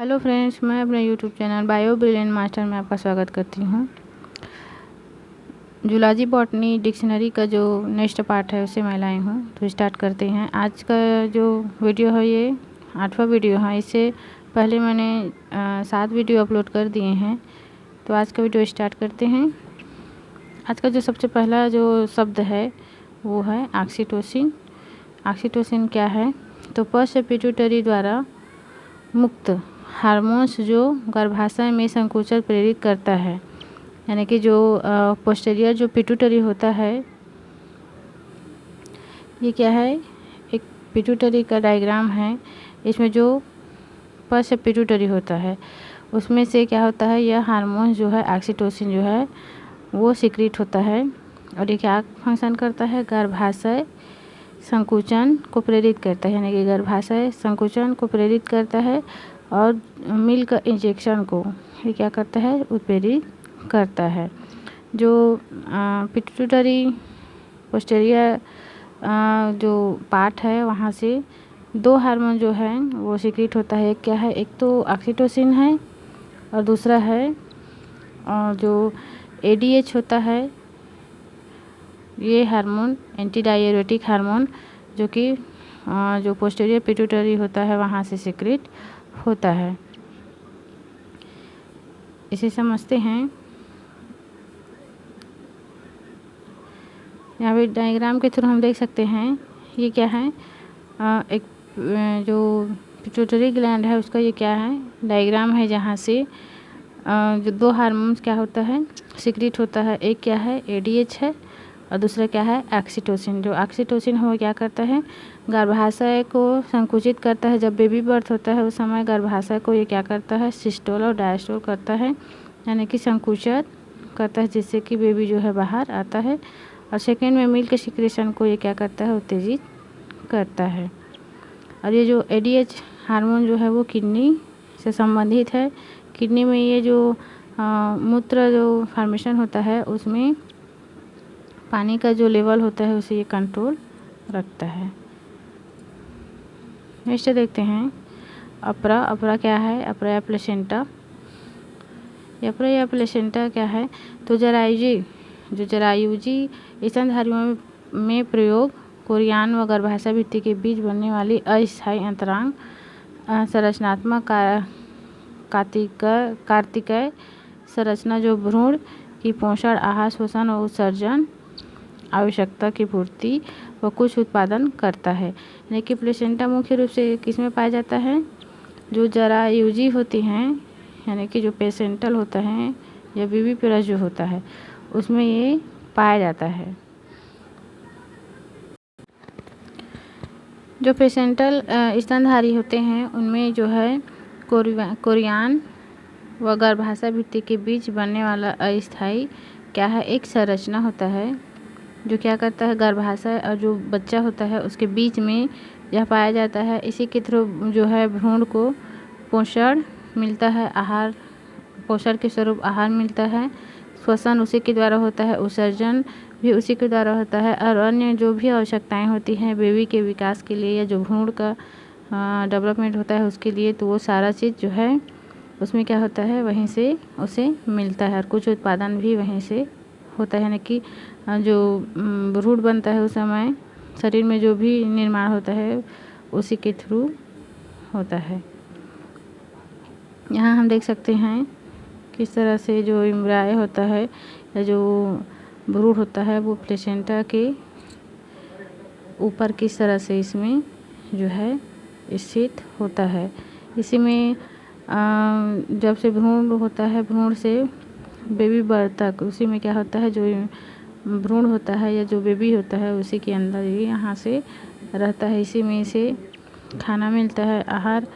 Hello friends, मैं अपने YouTube channel bio brilliant master में आपका स्वागत करती हूँ। जूलॉजी बॉटनी डिक्शनरी का जो नेक्स्ट पार्ट है उसे मैं लाई हूँ, तो स्टार्ट करते हैं। आज का जो वीडियो है ये 8वां वीडियो है। इससे पहले मैंने 7 वीडियो अपलोड कर दिए हैं, तो आज का वीडियो स्टार्ट करते हैं। आज का जो सबसे पहला जो शब्द है वो है ऑक्सीटोसिन। ऑक्सीटोसिन क्या है? तो पश्च पिट्यूटरी द्वारा मुक्त हार्मोन्स जो गर्भाशय में संकुचन प्रेरित करता है, यानी कि जो पोस्टीरियर जो पिट्यूटरी होता है, ये क्या है? एक पिट्यूटरी का डायग्राम है। इसमें जो पश्च पिट्यूटरी होता है उसमें से क्या होता है, यह हार्मोन जो है ऑक्सीटोसिन जो है वो सिक्रीट होता है। और ये क्या फंक्शन करता है? गर्भाशय संकुचन को प्रेरित करता है, यानी कि गर्भाशय संकुचन को प्रेरित करता है और मिल्क इंजेक्शन को ये क्या करता है? उत्प्रेरित करता है। जो पिट्यूटरी पोस्टीरियर जो पार्ट है वहाँ से 2 हार्मोन जो है वो सिक्रीट होता है। एक क्या है? एक तो ऑक्सीटोसिन है और दूसरा है जो ADH होता है। ये हार्मोन एंटी डाययूरेटिक हार्मोन जो कि जो पोस्टीरियर पिट्यूटरी होता है वहाँ से सिक्रीट होता है। इसे समझते हैं। यहाँ पे डायग्राम के थ्रू हम देख सकते हैं ये क्या है। एक जो पिट्यूटरी ग्लैंड है उसका ये क्या है? डायग्राम है, जहाँ से जो 2 हार्मोन्स क्या होता है? सिक्रीट होता है। एक क्या है? ADH है और दूसरा क्या है? ऑक्सीटोसिन। जो ऑक्सीटोसिन है वो क्या करता है? गर्भाशय को संकुचित करता है। जब बेबी बर्थ होता है उस समय गर्भाशय को ये क्या करता है? सिस्टोल और डायस्टोल करता है, यानी कि संकुचित करता है, जिससे कि बेबी जो है बाहर आता है। और सेकेंड में मिल्क सिक्रेशन को ये क्या करता है? उत्तेजित करता है। और ये जो ADH हार्मोन जो है वो किडनी से संबंधित है। किडनी में ये जो मूत्र जो फॉर्मेशन होता है उसमें पानी का जो लेवल होता है उसे ये कंट्रोल रखता है। नेक्स्ट देखते हैं अपरा। अपरा क्या है? अपरा या प्लेसेंटा। अपरा या प्लेसेंटा क्या है? तो जरायुजी स्तनधारियों में प्रयोग कोरियान व गर्भाशय भित्ति के बीच बनने वाली अस्थायी अंतरांग संरचनात्मक कार्तिकेय संरचना जो भ्रूण की पोषण, आहार, शोषण और उत्सर्जन आवश्यकता की पूर्ति व कुछ उत्पादन करता है। यानी कि प्लेसेंटा मुख्य रूप से किसमें पाया जाता है? जो जरायुजी होती हैं, यानी कि जो प्लेसेंटल होता है या बीबी पेरस जो होता है उसमें ये पाया जाता है। जो प्लेसेंटल स्तनधारी होते हैं उनमें जो है कोरियान व गर्भाशय भित्ति के बीच बनने वाला अस्थायी क्या है? एक संरचना होता है जो क्या करता है? गर्भाशय और जो बच्चा होता है उसके बीच में यह पाया जाता है। इसी के थ्रू जो है भ्रूण को पोषण मिलता है, आहार, पोषण के स्वरूप आहार मिलता है, श्वसन उसी के द्वारा होता है, उत्सर्जन भी उसी के द्वारा होता है, और अन्य जो भी आवश्यकताएं होती हैं बेबी के विकास के लिए या जो भ्रूण का डेवलपमेंट होता है उसके लिए, तो वो सारा चीज़ जो है उसमें क्या होता है? वहीं से उसे मिलता है। और कुछ उत्पादन भी वहीं से होता है, यानी कि जो भ्रूण बनता है उस समय शरीर में जो भी निर्माण होता है उसी के थ्रू होता है। यहाँ हम देख सकते हैं किस तरह से जो एम्ब्राय होता है या जो भ्रूण होता है वो प्लेसेंटा के ऊपर किस तरह से इसमें जो है स्थित होता है। इसी में जब से भ्रूण होता है, भ्रूण से बेबी बर्थ तक उसी में क्या होता है? जो भ्रूण होता है या जो बेबी होता है उसी के अंदर ये यहाँ से रहता है। इसी में इसे खाना मिलता है, आहार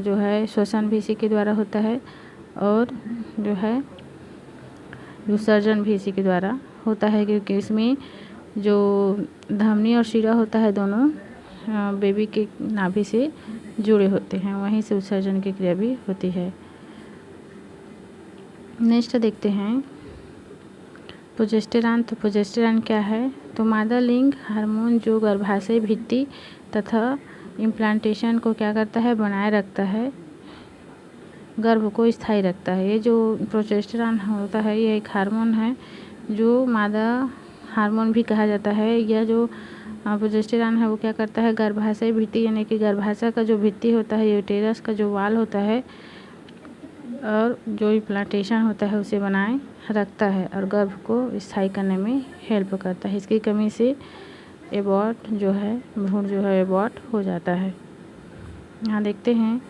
जो है श्वसन भी इसी के द्वारा होता है, और जो है विसर्जन भी इसी के द्वारा होता है, क्योंकि इसमें जो धमनी और शिरा होता है दोनों बेबी के नाभि से जुड़े होते हैं, वहीं से उत्सर्जन की क्रिया भी होती है। नेक्स्ट देखते हैं प्रोजेस्टेरॉन। तो प्रोजेस्टेरॉन क्या है? तो मादा लिंग हार्मोन जो गर्भाशय भित्ति तथा इम्प्लांटेशन को क्या करता है? बनाए रखता है। गर्भ को स्थायी रखता है। ये जो प्रोजेस्टेरॉन होता है ये एक हार्मोन है जो मादा हार्मोन भी कहा जाता है। यह जो प्रोजेस्टेरॉन है वो क्या करता है, गर्भाशय भित्ति यानी कि गर्भाशय का जो भित्ति होता है, यूटेरस का जो वाल होता है और जो इम्प्लांटेशन होता है उसे बनाए रखता है और गर्भ को स्थायी करने में हेल्प करता है। इसकी कमी से एबॉर्ट जो है, भ्रूण जो है एबॉर्ट हो जाता है। यहाँ देखते हैं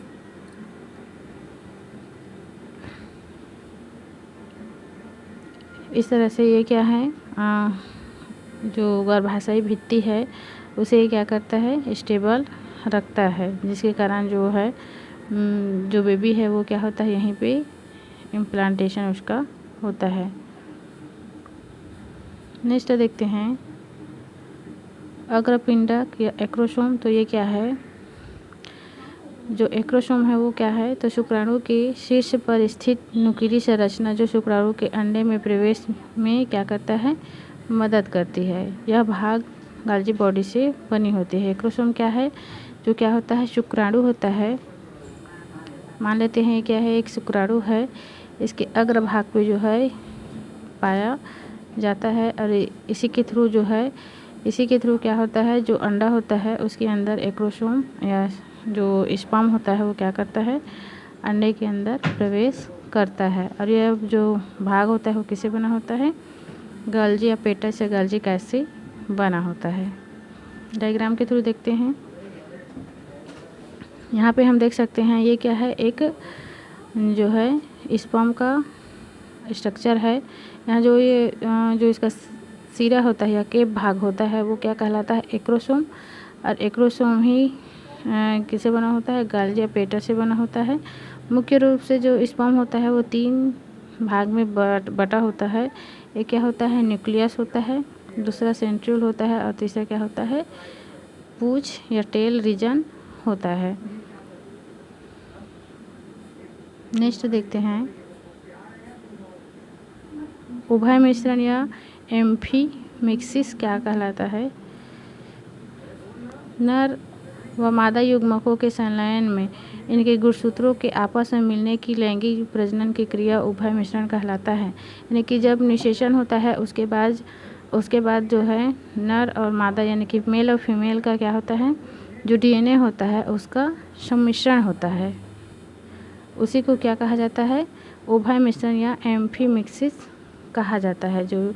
इस तरह से ये क्या है, जो गर्भाशयी भित्ति है उसे क्या करता है, स्टेबल रखता है, जिसके कारण जो है जो बेबी है वो क्या होता है, यहीं पे इम्प्लांटेशन उसका होता है। नेक्स्ट देखते हैं अग्रपिंडक या एक्रोसोम। तो ये क्या है, जो एक्रोसोम है वो क्या है, तो शुक्राणु के शीर्ष पर स्थित नुकीली संरचना जो शुक्राणु के अंडे में प्रवेश में क्या करता है, मदद करती है। यह भाग गाल्जी बॉडी से बनी होती है। एक्रोसोम क्या है, जो क्या होता है, शुक्राणु होता है। मान लेते हैं क्या है, एक शुक्राणु है, इसके अग्र भाग पे जो है पाया जाता है और इसी के थ्रू जो है, इसी के थ्रू क्या होता है, जो अंडा होता है उसके अंदर एक्रोसोम या जो स्पर्म होता है वो क्या करता है, अंडे के अंदर प्रवेश करता है। और यह जो भाग होता है वो किससे बना होता है, गाल्जी या पेटस या गाल्जी कैस से बना होता है। डायग्राम के थ्रू देखते हैं। यहाँ पे हम देख सकते हैं ये क्या है, एक जो है स्पर्म का स्ट्रक्चर है। यहाँ जो ये जो इसका सिरा होता है या केप भाग होता है वो क्या कहलाता है, एक्रोसोम। और एक्रोसोम ही किससे बना होता है, गाल्जी या पेटस से बना होता है। मुख्य रूप से जो स्पर्म होता है वो 3 भाग में बटा होता है। एक क्या होता है, न्यूक्लियस होता है, दूसरा सेंट्रियोल होता है और तीसरा क्या होता है, पूंछ या टेल रीजन होता है। नेक्स्ट देखते हैं उभय मिश्रण या एम्फीमिक्सिस क्या कहलाता है। नर व मादा युग्मकों के संलयन में इनके गुणसूत्रों के आपस में मिलने की लैंगिक प्रजनन की क्रिया उभय मिश्रण कहलाता है। यानी कि जब निषेचन होता है उसके बाद जो है नर और मादा यानी कि मेल और फीमेल का क्या होता है, जो डीएनए होता है उसका सम्मिश्रण होता है, उसी को क्या कहा जाता है, उभय मिश्रण या एम्फीमिक्सिस कहा जाता है। जो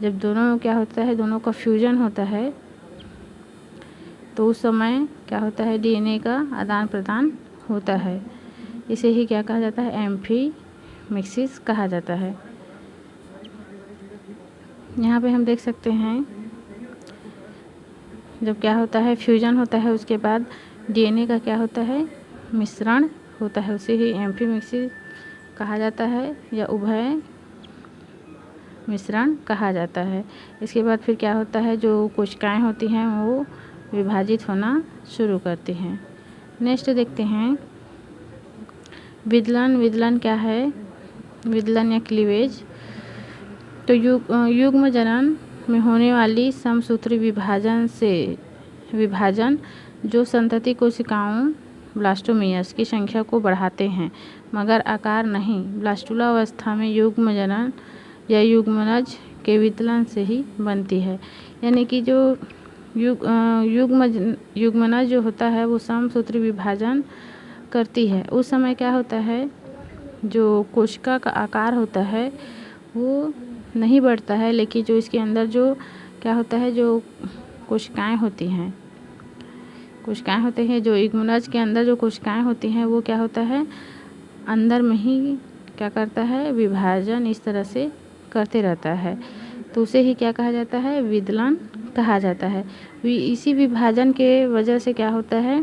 जब दोनों क्या होता है, दोनों का फ्यूजन होता है तो उस समय क्या होता है, डीएनए का आदान प्रदान होता है। इसे ही क्या कहा जाता है, एम्फीमिक्सिस कहा जाता है। यहाँ पे हम देख सकते हैं जब क्या होता है, फ्यूजन होता है उसके बाद डीएनए का क्या होता है, मिश्रण होता है, उसे ही एम्फीमिक्सिस कहा जाता है या उभय मिश्रण कहा जाता है। इसके बाद फिर क्या होता है, जो कोशिकाएं होती हैं वो विभाजित होना शुरू करती हैं। नेक्स्ट देखते हैं विदलन। विदलन क्या है, विदलन या क्लीवेज। तो युग्म जनन में होने वाली समसूत्री विभाजन जो संतति कोशिकाओं ब्लास्टोमियस की संख्या को बढ़ाते हैं मगर आकार नहीं। ब्लास्टुला अवस्था में युग्म जनन या युग्मनज के विदलन से ही बनती है। यानी कि जो युग्मनज जो होता है वो समसूत्री विभाजन करती है, उस समय क्या होता है, जो कोशिका का आकार होता है वो नहीं बढ़ता है, लेकिन जो इसके अंदर जो क्या होता है, जो कोशिकाएं होती हैं जो युग्मनज के अंदर जो कोशिकाएं होती हैं वो क्या होता है, अंदर में ही क्या करता है, विभाजन इस तरह से करते रहता है, तो उसे ही क्या कहा जाता है, विदलन कहा जाता है। इसी विभाजन के वजह से क्या होता है,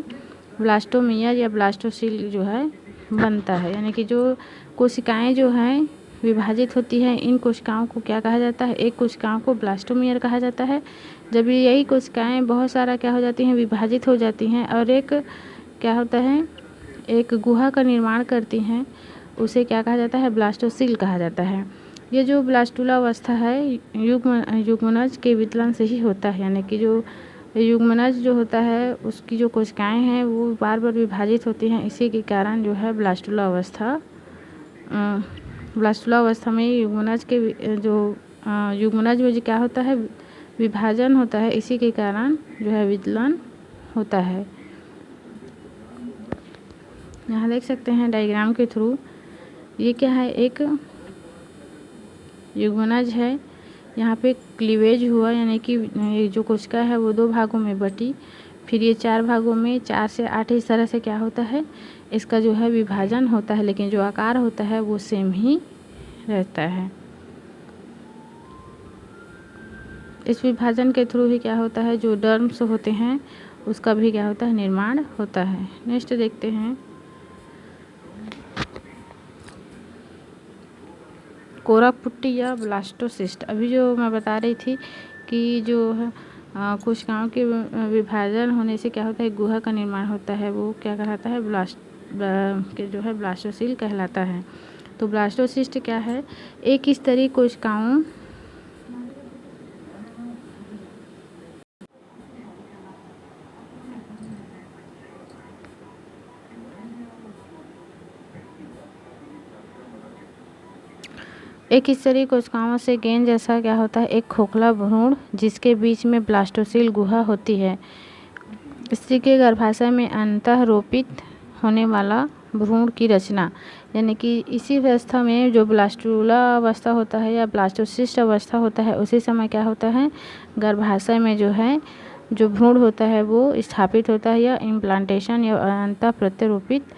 ब्लास्टोमियर या ब्लास्टोसिल जो है बनता है। यानी कि जो कोशिकाएं जो हैं विभाजित होती हैं, इन कोशिकाओं को क्या कहा जाता है, एक कोशिकाओं को ब्लास्टोमियर कहा जाता है। जब यही कोशिकाएं बहुत सारा क्या हो जाती हैं, विभाजित हो जाती हैं और एक क्या होता है, एक गुहा का निर्माण करती हैं, उसे क्या कहा जाता है, ब्लास्टोसिल कहा जाता है। ये जो ब्लास्टुला अवस्था है युग्मनज के विदलन से ही होता है। यानी कि जो युग्मनज जो होता है उसकी जो कोशिकाएं हैं वो बार बार विभाजित होती हैं, इसी के कारण जो है ब्लास्टुला अवस्था में युग्मनज के जो युग्मनज में जो क्या होता है विभाजन होता है, इसी के कारण जो है विदलन होता है। यहाँ देख सकते हैं डायग्राम के थ्रू, ये क्या है, एक युग्मनज है। यहाँ पे क्लीवेज हुआ, यानी कि ये जो कोशिका है वो 2 भागों में बटी, फिर ये 4 भागों में 4 से 8 इस तरह से क्या होता है इसका जो है विभाजन होता है, लेकिन जो आकार होता है वो सेम ही रहता है। इस विभाजन के थ्रू ही क्या होता है जो डर्म्स होते हैं उसका भी क्या होता है निर्माण होता है। नेक्स्ट देखते हैं कोरक पुट्टी या ब्लास्टोसिस्ट। अभी जो मैं बता रही थी कि जो है कोशिकाओं के विभाजन होने से क्या होता है गुहा का निर्माण होता है, वो क्या कहलाता है जो है ब्लास्टोसिल कहलाता है। तो ब्लास्टोसिस्ट क्या है, एक स्तरीय कोशिकाओं एक स्तरीय कोशिकाओं से गेंद जैसा क्या होता है एक खोखला भ्रूण जिसके बीच में ब्लास्टोसिल गुहा होती है। स्त्री के गर्भाशय में अंतःरोपित होने वाला भ्रूण की रचना, यानी कि इसी अवस्था में जो ब्लास्टुला अवस्था होता है या ब्लास्टोसिस्ट अवस्था होता है, उसी समय क्या होता है गर्भाशय में जो है जो भ्रूण होता है वो स्थापित होता है या इम्प्लांटेशन या अंतः प्रत्यारोपित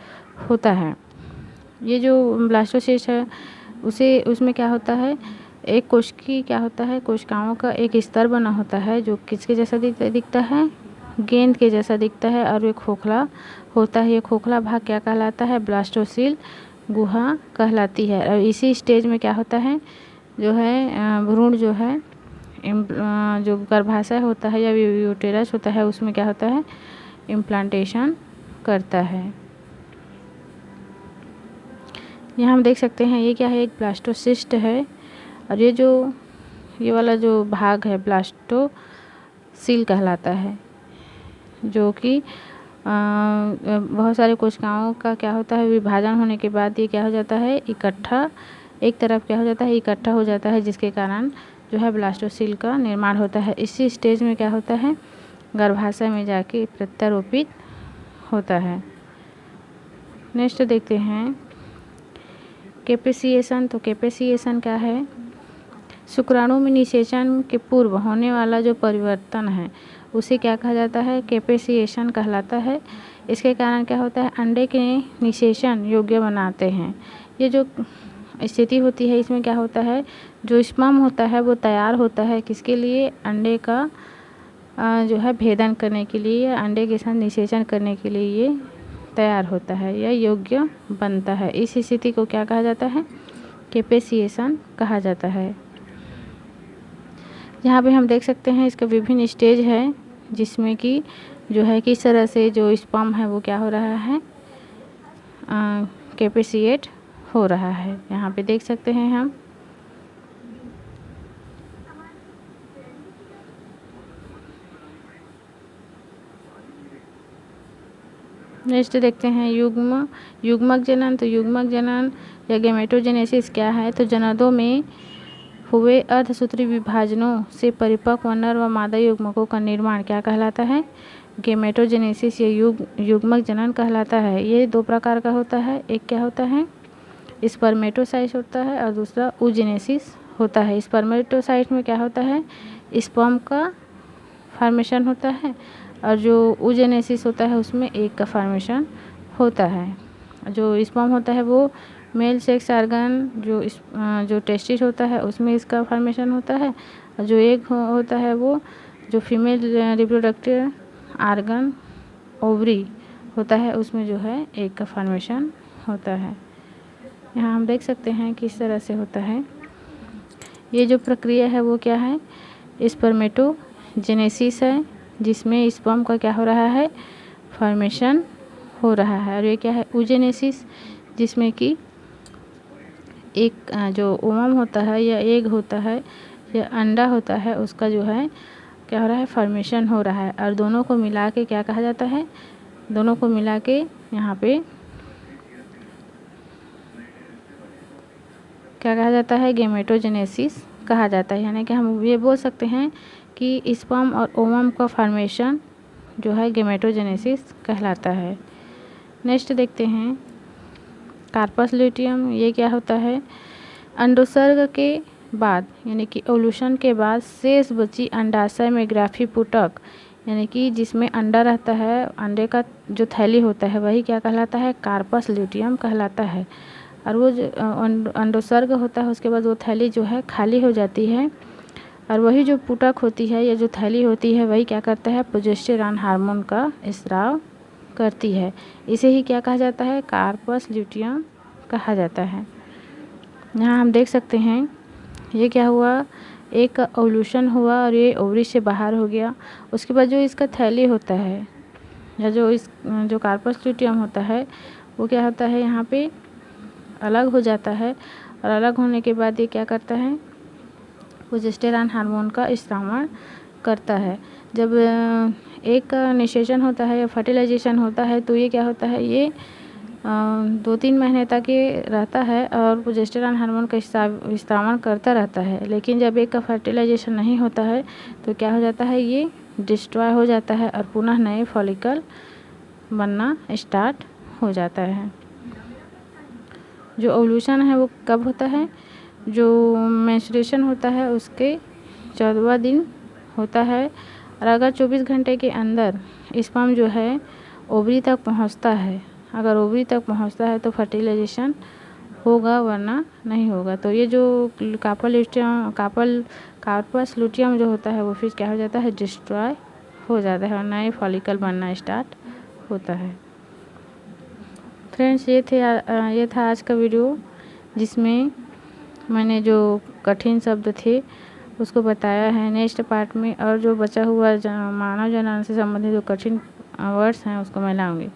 होता है। ये जो ब्लास्टोसिस्ट है उसमें क्या होता है एक कोशिकी क्या होता है कोशिकाओं का एक स्तर बना होता है जो किसके जैसा दिखता है गेंद के जैसा दिखता है, और ये खोखला होता है। ये खोखला भाग क्या कहलाता है ब्लास्टोसिल गुहा कहलाती है। और इसी स्टेज में क्या होता है जो है भ्रूण जो है जो गर्भाशय होता है या यूटेरस होता है उसमें क्या होता है इम्प्लांटेशन करता है। यहाँ हम देख सकते हैं ये क्या है एक ब्लास्टोसिस्ट है, और ये वाला जो भाग है ब्लास्टोसिल कहलाता है, जो कि बहुत सारे कोशिकाओं का क्या होता है विभाजन होने के बाद ये क्या हो जाता है इकट्ठा एक तरफ क्या हो जाता है इकट्ठा हो जाता है, जिसके कारण जो है ब्लास्टोसिल का निर्माण होता है। इसी स्टेज में क्या होता है गर्भाशय में जाके प्रत्यारोपित होता है। नेक्स्ट देखते हैं कैपेसिएशन। तो कैपेसिएशन क्या है, शुक्राणु में निषेचन के पूर्व होने वाला जो परिवर्तन है उसे क्या कहा जाता है कैपेसिएशन कहलाता है। इसके कारण क्या होता है अंडे के निषेचन योग्य बनाते हैं। ये जो स्थिति होती है इसमें क्या होता है जो स्पर्म होता है वो तैयार होता है किसके लिए अंडे का जो है भेदन करने के लिए, अंडे के साथ निषेचन करने के लिए ये तैयार होता है या योग्य बनता है। इस स्थिति को क्या कहा जाता है कैपेसिएशन कहा जाता है। यहाँ पे हम देख सकते हैं इसका विभिन्न स्टेज है, जिसमें कि जो है किस तरह से जो स्पर्म है वो क्या हो रहा है कैपेसिएट हो रहा है। यहाँ पे देख सकते हैं हम नेक्स्ट देखते हैं युग्मक जनन। तो युग्मक जनन या गैमेटोजेनेसिस क्या है, तो जननों में हुए अर्धसूत्री विभाजनों से परिपक्व नर व मादा युग्मकों का निर्माण क्या कहलाता है गैमेटोजेनेसिस या युग्मक जनन कहलाता है। ये 2 प्रकार का होता है, एक क्या होता है स्पर्मेटोसाइट होता है और दूसरा oogenesis होता है। स्पर्मेटोसाइट में क्या होता है स्पर्म का फॉर्मेशन होता है, और जो oogenesis होता है उसमें एग का फॉर्मेशन होता है। जो स्पर्म होता है वो मेल सेक्स आर्गन जो टेस्टिस होता है उसमें इसका फॉर्मेशन होता है, और जो एग होता है वो जो फीमेल रिप्रोडक्टिव आर्गन ओवरी होता है उसमें जो है एग का फॉर्मेशन होता है। यहाँ हम देख सकते हैं किस तरह से होता है। ये जो प्रक्रिया है वो क्या है स्पर्मेटोजेनेसिस है, जिसमें स्पर्म का क्या हो रहा है फॉर्मेशन हो रहा है। और ये क्या है oogenesis, जिसमें कि एक जो ओवम होता है या एग होता है या अंडा होता है उसका जो है क्या हो रहा है, फॉर्मेशन हो रहा है। और दोनों को मिला के क्या कहा जाता है, दोनों को मिला के यहाँ पे क्या कहा जाता है, गेमेटोजेनेसिस कहा जाता है। यानी कि हम ये बोल सकते हैं कि स्पर्म और ओवम का फॉर्मेशन जो है गेमेटोजेनेसिस कहलाता है। नेक्स्ट देखते हैं कार्पस ल्यूटियम। ये क्या होता है, अंडोत्सर्ग के बाद यानी कि ओवुलेशन के बाद शेष बची अंडाशय में ग्राफी पुटक यानी कि जिसमें अंडा रहता है, अंडे का जो थैली होता है वही क्या कहलाता है, कार्पस ल्यूटियम कहलाता है। और वो जो अंडोत्सर्ग होता है उसके बाद वो थैली जो है खाली हो जाती है, और वही जो पुटक होती है या जो थैली होती है वही क्या करता है, प्रोजेस्टेरॉन हार्मोन का स्राव करती है। इसे ही क्या कहा जाता है, कार्पस ल्यूटियम कहा जाता है। यहाँ हम देख सकते हैं ये क्या हुआ, एक ओवुलेशन हुआ और ये ओवरी से बाहर हो गया। उसके बाद जो इसका थैली होता है या जो कार्पस ल्यूटियम होता है वो क्या होता है, यहाँ पे अलग हो जाता है। और अलग होने के बाद ये क्या करता है, प्रोजेस्टेरॉन हार्मोन का स्रावण करता है। जब एक निषेचन होता है या फर्टिलाइजेशन होता है तो ये क्या होता है, ये 2-3 महीने तक ये रहता है और प्रोजेस्टेरॉन हार्मोन का स्रावण करता रहता है। लेकिन जब एक का फर्टिलाइजेशन नहीं होता है तो क्या हो जाता है, ये डिस्ट्रॉय हो जाता है और पुनः नए फॉलिकल बनना स्टार्ट हो जाता है। जो ओवुलेशन है वो कब होता है, जो मेंस्ट्रुएशन होता है उसके 14वां दिन होता है। और अगर 24 घंटे के अंदर स्पर्म जो है ओवरी तक पहुंचता है, अगर ओवरी तक पहुंचता है तो फर्टिलाइजेशन होगा वरना नहीं होगा। तो ये जो कार्पस ल्यूटियम जो होता है वो फिर क्या हो जाता है, डिस्ट्रॉय हो जाता है और नए फॉलिकल बनना स्टार्ट होता है। फ्रेंड्स ये था आज का वीडियो जिसमें मैंने जो कठिन शब्द थे उसको बताया है। नेक्स्ट पार्ट में और जो बचा हुआ मानव जनन से संबंधित जो कठिन वर्ड्स हैं उसको मैं लाऊंगी।